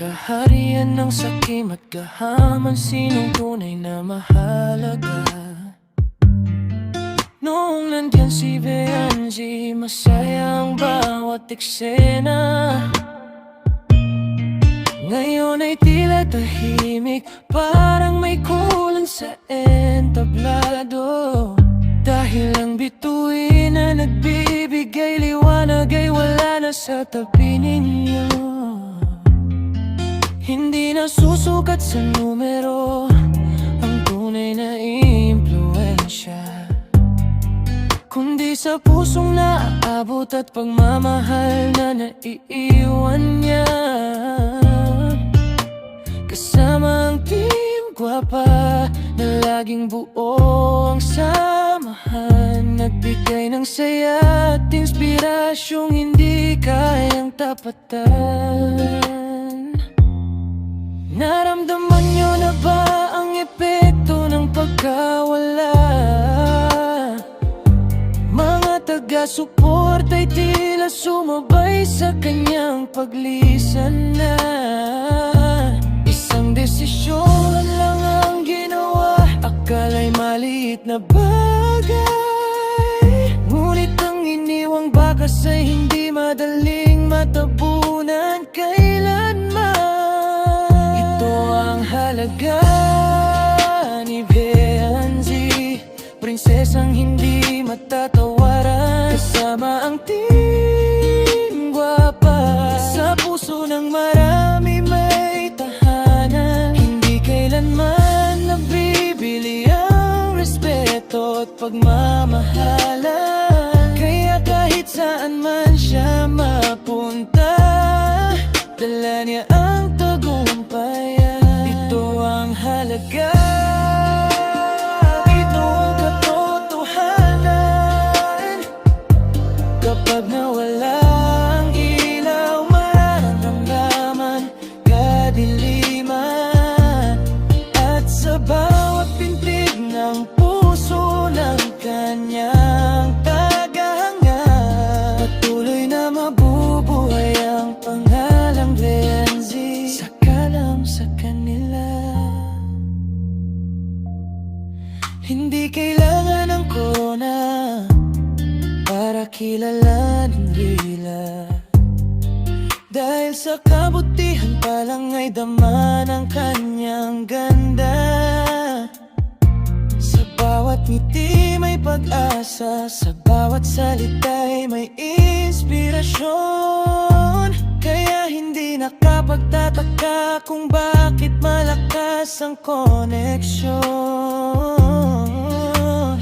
kaharian ng sakim at kahaman, sinong tunay na mahalaga? Noong nandiyan si Benji, masaya ang bawat eksena. Ngayon ay tila tahimik, parang may kulang sa entablado. Dahil ang bituin na nagbibigay liwanag ay wala na sa tabi ninyo. Hindi na susukat sa numero ang tunay na impluwensya, kundi sa pusong naaabot at pagmamahal na naiiwan niya. Kasama ang Team Guapa na laging buo ang samahan, nagbigay ng saya at inspirasyong hindi kayang tapatan. Naramdaman nyo na ba ang epekto ng pagkawala? Mga taga-suporta'y tila sumabay sa kanyang paglisan na. Isang desisyon lang ang ginawa, akala'y maliit na bagay, ngunit ang iniwang bakas ay hindi madaling matabunan kailanman. Ito ang halaga ni Benji, prinsesang hindi matatawaran. Kasama ang Team Guapa, sa puso ng marami may tahanan. Hindi kailanman nabibili ang respeto at pagmamahalan. Kaya kahit saan man siya mapunta, dala niya ang tagumpayan. Ito ang halaga, ito ang katotohanan. Kapag nawala ang ilaw, mararamdaman kadiliman. At sa bawat pintig ng puso ng kanyang tagahanga, patuloy na mabubuhay ang pangalang Benji. Sakalam sa kanila, hindi kailangan ng corona para kilalanin nila. Dahil sa kabutihan pa lang ay dama ng kanyang ganda. Sa bawat ngiti may pag-asa, sa bawat salita'y may inspirasyon. Kaya hindi nakapagtataka kung bakit malakas ang koneksyon.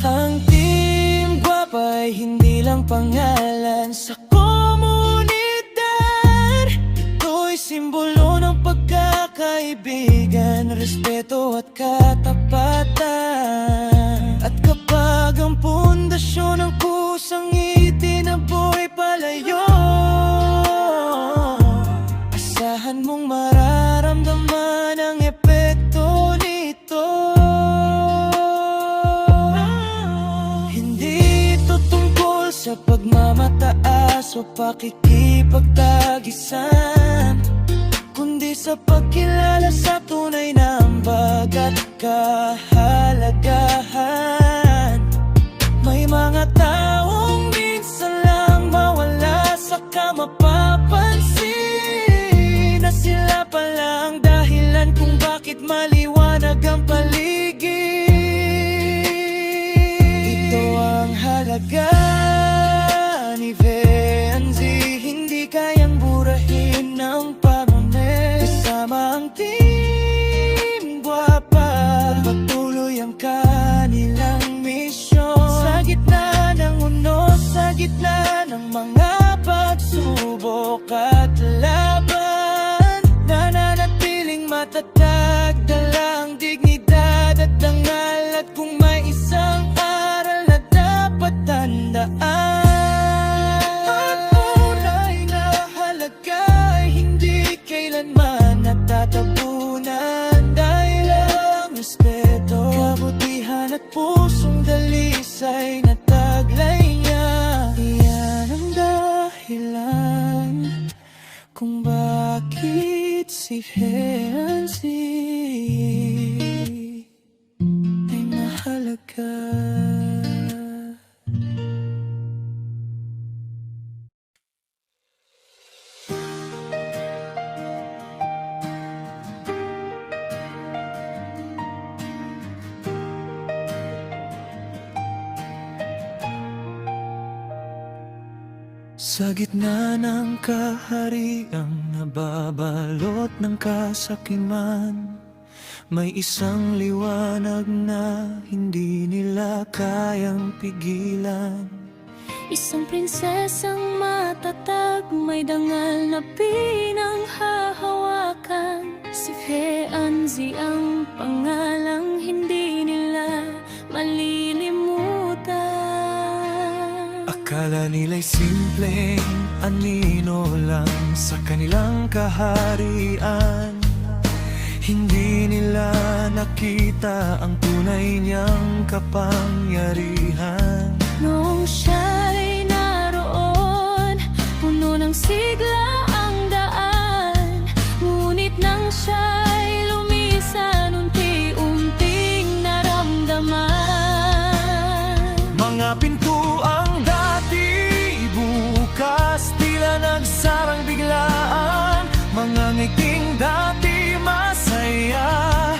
Ang Team Guapa ay hindi lang pangalan sa komunidad, ito'y simbolo ng pagkakaibigan, respeto at katapatan. At kapag ang pundasyon ng kusang itinaboy palayo, asahan mong mararamdaman ang epekto nito. Hindi ito tungkol sa pagmamataas o pakikipagtagisan, kundi sa pagkilala sa tunay na ambag at kahalagahan. May mga taong minsan lang mawala, saka mapapansin na sila pala ang dahilan kung bakit maliwanag ang paligid. Ito ang halaga ni Benji, hindi kayang burahin ng pamamay. Kasama ang Team Guapa, patuloy ang kanilang misyon. Sa gitna ng unos, sa gitna ng mga pagsubok at laban, nananatiling matatag, dala ang dignidad at dangal. At kung may isang aral na dapat tandaan, natatabunan. Dahil ang respeto, kabutihan at pusong dalisay na taglay niya. Iyan ang dahilan kung bakit si Si Hensi ay mahalaga. Sa gitna ng kahariang nababalot ng kasakiman, may isang liwanag na hindi nila kayang pigilan. Isang prinsesang matatag, may dangal na pinanghahawakan. Si Feanzi ang pangalang hindi nila malilimutan. Akala nila'y simpleng anino lang sa kanilang kaharian. Hindi nila nakita ang tunay niyang kapangyarihan. Noong siya'y naroon, puno ng sigla ang daan. Ngunit nang siya'y lumisan, unti-unting naramdaman. Mga pintuang dati bukas, tila nagsarang biglaan. Mga ngiting dati masaya,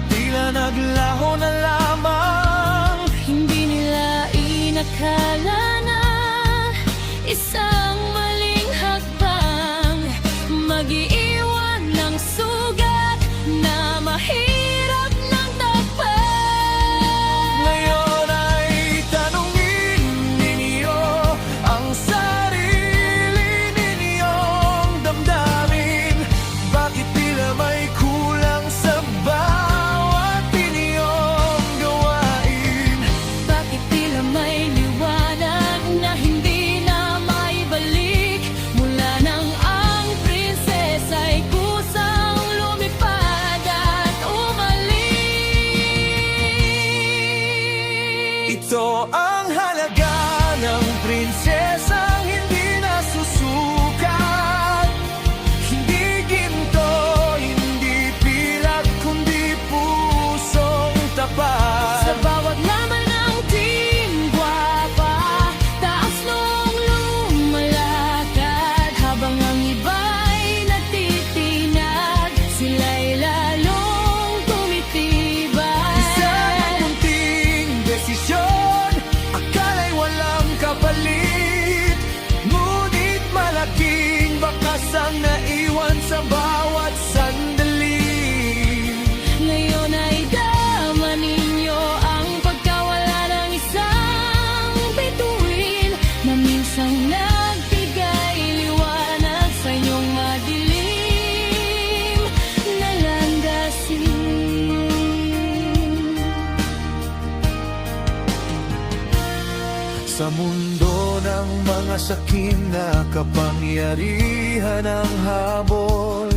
tila naglaho na lamang. Hindi nila inakala na isang maling hakbang mag-iiwan ng sugat na mahirap ng takpan. Ngayon ay tanungin ninyo ang sarili ninyong damdamin. Bakit tila may kulang sa bawat inyong gawain? Bakit tila may liwanag na hindi na maibalik, mula nang ang prinsesa'y kusang lumipad at umalis? Ito ang halaga ng prinsesang hindi nasusukat. Hindi ginto, hindi pilat, kundi pusong tapat. Sa bawat laman ng team guwapa, taas noong lumalakad. Habang ang iba'y nagtitinag, sila'y lalong tumitibay. Isang munting desisyon, akala'y walang kapalit. Ngunit malaking bakas ang naiwan sa bawat sandali. Ngayon ay dama ninyo ang pagkawala ng isang bituin na minsang nagbigay liwanag sa inyong madilim na landasin. Sa mundo ng mga sakim na kapangyarihan ng habol,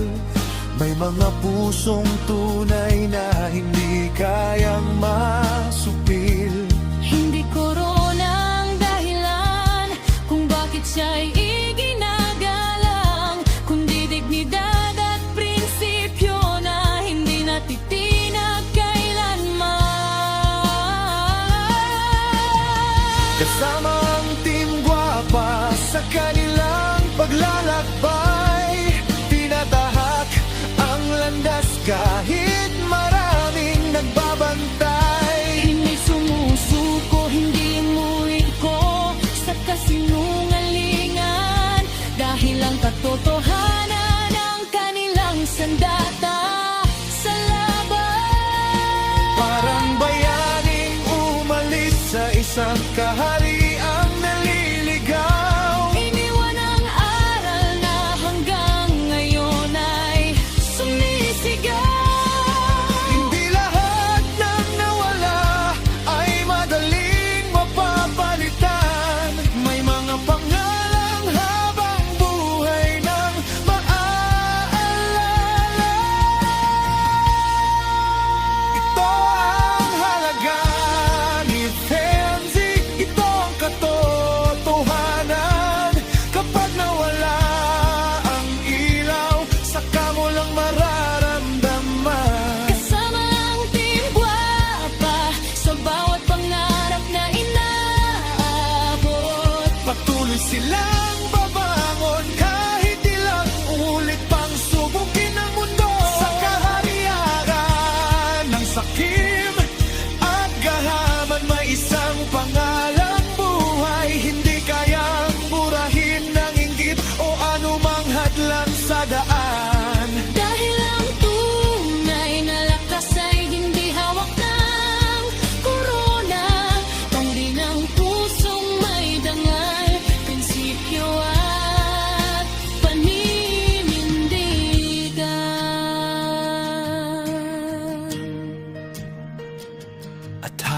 may mga pusong tunay na hindi kayang masupil. Hindi korona ang dahilan kung bakit siya'y iginagalang, kundi dignidad at prinsipyo na hindi natitinag kailanman. Kasama ang Team Guapa sa kanilang paglalakbay, tinatahak ang landas kahit maraming nagbabantay. Hindi sumusuko, hindi ko sa kasinungalingan, dahil ang katotohanan ang kanilang sandata sa laban. Parang bayaning umalis sa isang kahariang naliligaw. Iniwan ang aral na hanggang ngayon ay sumisigaw. Hindi lahat ng nawala ay madaling mapapalitan. May mga pangalang habang buhay nang maaalala.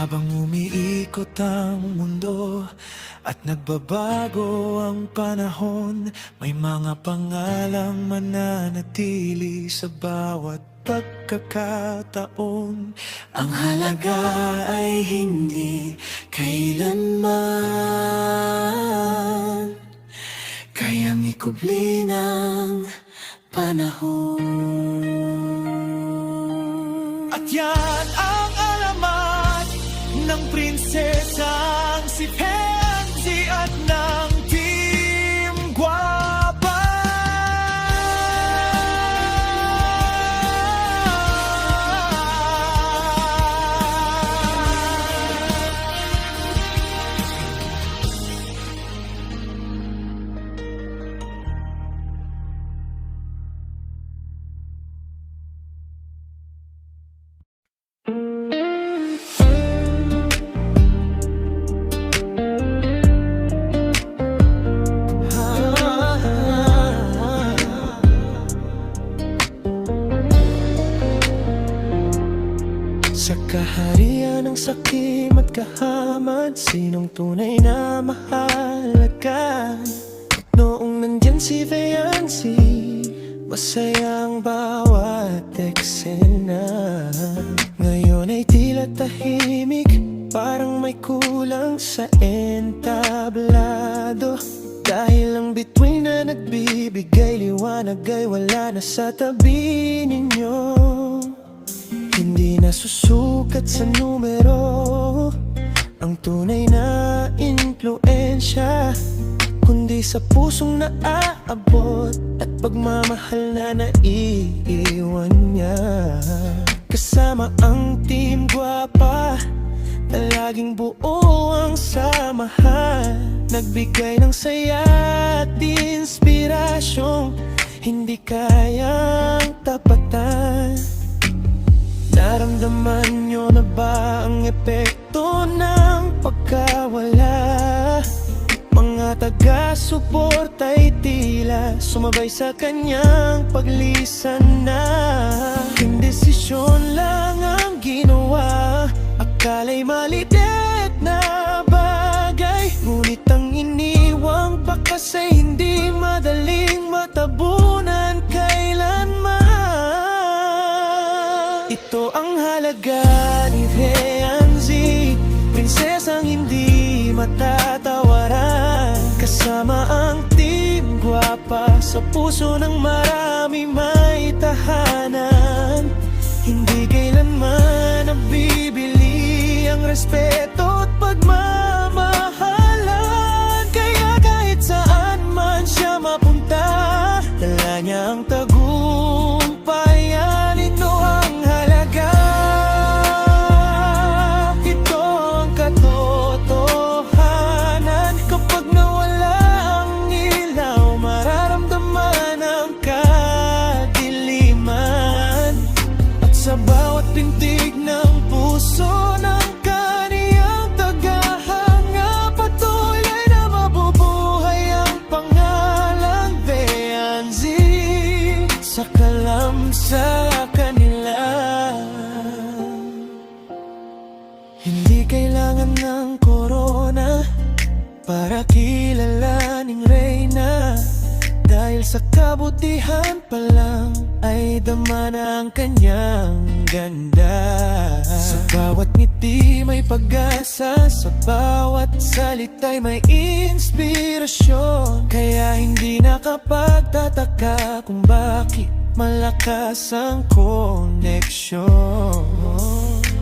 Habang umiikot ang mundo at nagbabago ang panahon, may mga pangalang mananatili sa bawat pagkakataon. Ang halaga ay hindi kailanman kayang ikubli ng panahon. At yan ang alamat ng prinsesang si Pansy at ng Team Guapa. Sa kaharian ng sakim at kahamad, sinong tunay na mahalaga? Noong nandyan si Fiancé, masayang bawat eksena. Ngayon ay tila tahimik, parang may kulang sa entablado. Dahil ang bituin na nagbibigay liwanag ay wala na sa tabi ninyo. Hindi na susukat sa numero ang tunay na impluensya, kundi sa pusong naaabot at pagmamahal na naiiwan niya. Kasama ang Team Guapa na laging buo ang samahan, nagbigay ng saya at inspirasyong hindi kayang tapatan. Naramdaman nyo na ba ang epekto ng pagkawala? Mga taga-suporta ay tila sumabay sa kanyang paglisan na. Indesisyon lang ang ginawa, akala'y maliit na bagay, ngunit ang iniwang bakas ay hindi madaling matabunan kailanman. Ito ang halaga ni Fiancé, prinsesang hindi matatawaran. Kasama ang Team Guapa, sa puso ng marami may tahanan. Hindi kailanman nabibili ang respeto at pagmamahalan. Kaya kahit saan man siya mapunta, dala niya ang tagumpayan. Ito ang halaga, ito ang katotohanan. Kapag nawala ang ilaw, mararamdaman ang kadiliman. At sa bawat pintig ng puso ng kaniyang tagahanga, patuloy na mabubuhay ang pangalang Fiancé sa kalam sa kanila. Hindi kailangan ng korona para kilalaning reyna, dahil sa kabutihan pa lang ay dama na ang kanyang ganda. Sa bawat ngiti may pag-asa, sa bawat salita'y may inspirasyon. Kaya hindi nakapagtataka kung bakit malakas ang koneksyon.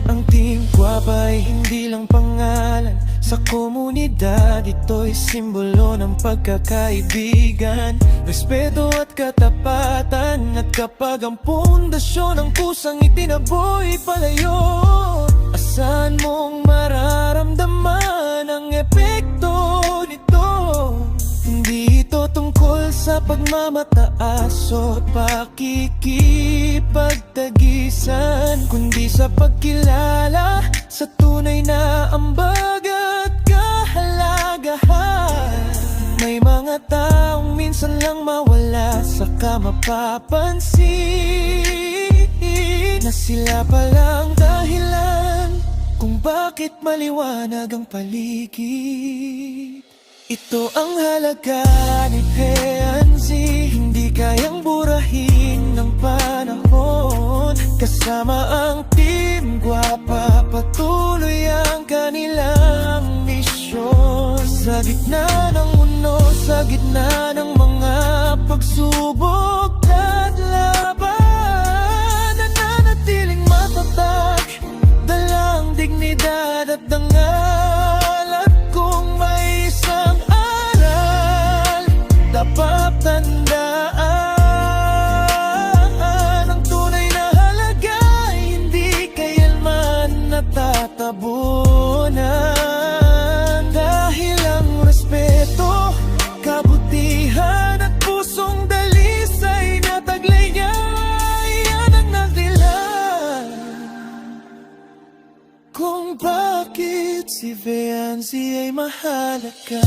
Ang Team Guapa ay hindi lang pangalan sa komunidad, ito'y simbolo ng pagkakaibigan, respeto at katapatan. At kapag ang pundasyon ng kusang itinaboy palayo, asahan mong mararamdaman ang epekto nito. Hindi ito tungkol sa pagmamataas o pakikipagtagisan, kundi sa pagkilala sa tunay na ambag at kahalagahan. May mga taong minsan lang mawala, saka mapapansin na sila palang dahilan kung kung bakit maliwanag ang paligid. Ito ang halaga ni Fiancé, hindi kayang burahin ng panahon. Kasama ang Team Guapa, patuloy ang kanilang misyon. Sa gitna ng mundo, sa gitna ng mga pagsubok at laban, nananatiling matatag, dalang dignidad at dangal. At kung may isang aral dapat tandaan, ang tunay na halaga ay hindi kailanman natatabunan. Dahil ang respeto, kabutihan at pusong dalisay na taglay, yan ang nagdilan kung bakit si Fiancé ay mahalaga.